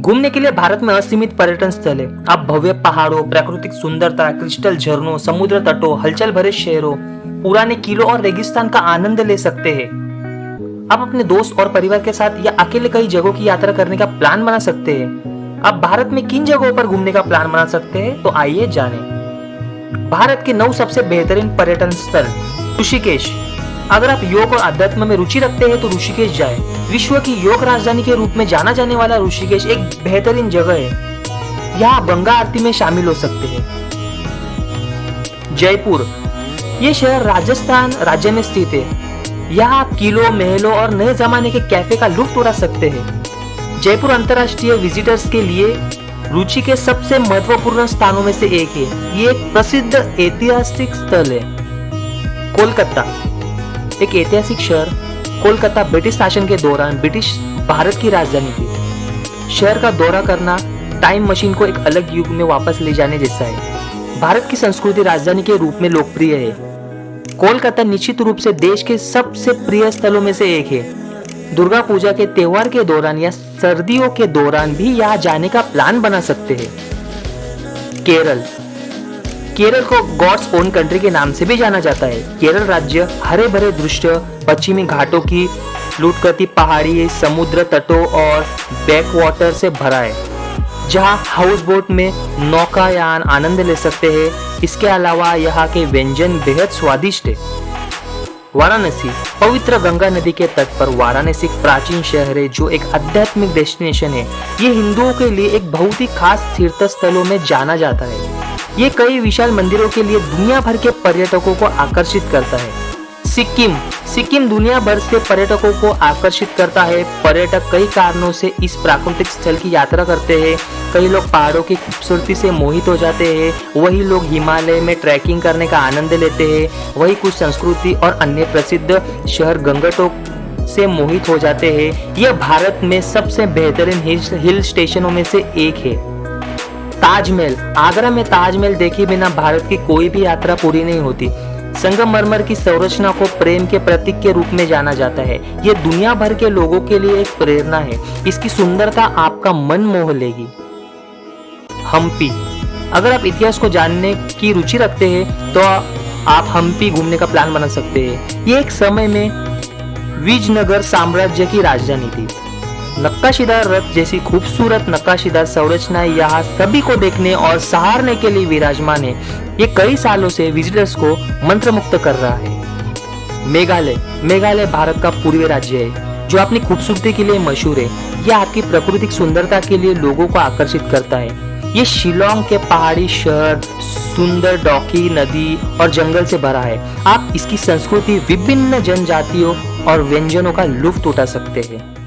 घूमने के लिए भारत में असीमित पर्यटन स्थल है। आप भव्य पहाड़ों, प्राकृतिक सुंदरता, क्रिस्टल झरनों, समुद्र तटों, हलचल भरे शहरों, पुराने किलों और रेगिस्तान का आनंद ले सकते हैं। आप अपने दोस्त और परिवार के साथ या अकेले कई जगहों की यात्रा करने का प्लान बना सकते हैं। आप भारत में किन जगहों पर घूमने का प्लान बना सकते हैं, तो आइए जानें। भारत के 9 सबसे बेहतरीन पर्यटन स्थल। ऋषिकेश। अगर आप योग और अध्यात्म में रुचि रखते हैं तो ऋषिकेश जाएं। विश्व की योग राजधानी के रूप में जाना जाने वाला ऋषिकेश एक बेहतरीन जगह है। यहाँ गंगा आरती में शामिल हो सकते हैं। जयपुर। ये शहर राजस्थान राज्य में स्थित है। यहाँ आप किलों, महलों और नए जमाने के कैफे का लुत्फ उठा सकते हैं। जयपुर अंतर्राष्ट्रीय विजिटर्स के लिए रुचि के सबसे महत्वपूर्ण स्थानों में से एक है। ये एक प्रसिद्ध ऐतिहासिक स्थल है। कोलकाता। एक ऐतिहासिक शहर कोलकाता ब्रिटिश शासन के दौरान ब्रिटिश भारत की राजधानी थी। शहर का दौरा करना टाइम मशीन को एक अलग युग में वापस ले जाने जैसा है। भारत की संस्कृति राजधानी के रूप में लोकप्रिय है। कोलकाता निश्चित रूप से देश के सबसे प्रिय स्थलों में से एक है। दुर्गा पूजा के त्योहार के दौरान या सर्दियों के दौरान भी यहाँ जाने का प्लान बना सकते हैं। केरल। केरल को गॉड्स ओन कंट्री के नाम से भी जाना जाता है। केरल राज्य हरे भरे दृश्य, पश्चिमी घाटों की लूट करती पहाड़ी, समुद्र तटों और बैकवाटर से भरा है, जहां हाउस बोट में नौकायान आनंद ले सकते हैं। इसके अलावा यहाँ के व्यंजन बेहद स्वादिष्ट है। वाराणसी। पवित्र गंगा नदी के तट पर वाराणसी एक प्राचीन शहर है जो एक आध्यात्मिक डेस्टिनेशन है। ये हिंदुओं के लिए एक बहुत ही खास तीर्थ स्थलों में जाना जाता है। ये कई विशाल मंदिरों के लिए दुनिया भर के पर्यटकों को आकर्षित करता है। सिक्किम। सिक्किम दुनिया भर से पर्यटकों को आकर्षित करता है। पर्यटक कई कारणों से इस प्राकृतिक स्थल की यात्रा करते हैं। कई लोग पहाड़ों की खूबसूरती से मोहित हो जाते हैं, वही लोग हिमालय में ट्रैकिंग करने का आनंद लेते हैं, वही कुछ संस्कृति और अन्य प्रसिद्ध शहर गंगटोक से मोहित हो जाते हैं। यह भारत में सबसे बेहतरीन हिल स्टेशनों में से एक है। ताजमहल। आगरा में ताजमहल देखे बिना भारत की कोई भी यात्रा पूरी नहीं होती। संगमरमर की संरचना को प्रेम के प्रतीक के रूप में जाना जाता है। यह दुनिया भर के लोगों के लिए एक प्रेरणा है। इसकी सुंदरता आपका मन मोह लेगी। हम्पी। अगर आप इतिहास को जानने की रुचि रखते हैं तो आप हम्पी घूमने का प्लान बना सकते हैं। ये एक समय में विजयनगर साम्राज्य की राजधानी थी। नक्काशीदार रथ जैसी खूबसूरत नक्काशीदार संरचनाएं यहाँ सभी को देखने और सहारने के लिए विराजमान है। ये कई सालों से विजिटर्स को मंत्रमुग्ध कर रहा है। मेघालय। मेघालय भारत का पूर्वी राज्य है जो अपनी खूबसूरती के लिए मशहूर है। यह आपकी प्राकृतिक सुंदरता के लिए लोगों को आकर्षित करता है। ये शिलोंग के पहाड़ी शहर, सुंदर डॉकी नदी और जंगल से भरा है। आप इसकी संस्कृति, विभिन्न जनजातियों और व्यंजनों का लुत्फ उठा सकते हैं।